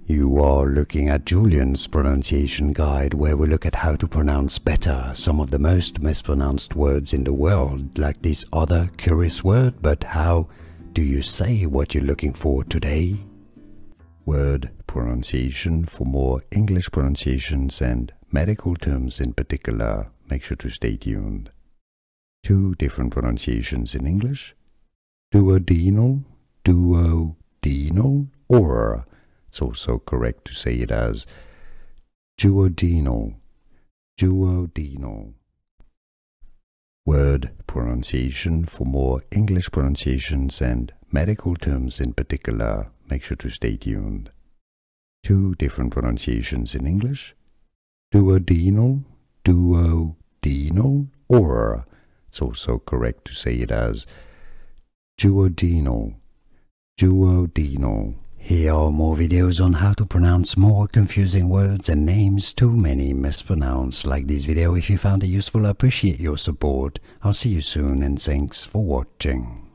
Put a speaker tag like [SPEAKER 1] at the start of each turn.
[SPEAKER 1] You are looking at Julian's pronunciation guide, where we look at how to pronounce better some of the most mispronounced words in the world, like this other curious word. But how do you say what you're looking for today? Word pronunciation. For more English pronunciations and medical terms in particular, make sure to stay tuned. Two different pronunciations in English: duodenal, duodenal, or it's also correct to say it as duodenal, duodenal. Word pronunciation. For more English pronunciations and medical terms in particular, make sure to stay tuned. Two different pronunciations in English: duodenal, duodenal, or it's also correct to say it as duodenal, duodenal. Here are more videos on how to pronounce more confusing words and names too many mispronounced. Like this video if you found it useful. I appreciate your support. I'll see you soon and thanks for watching.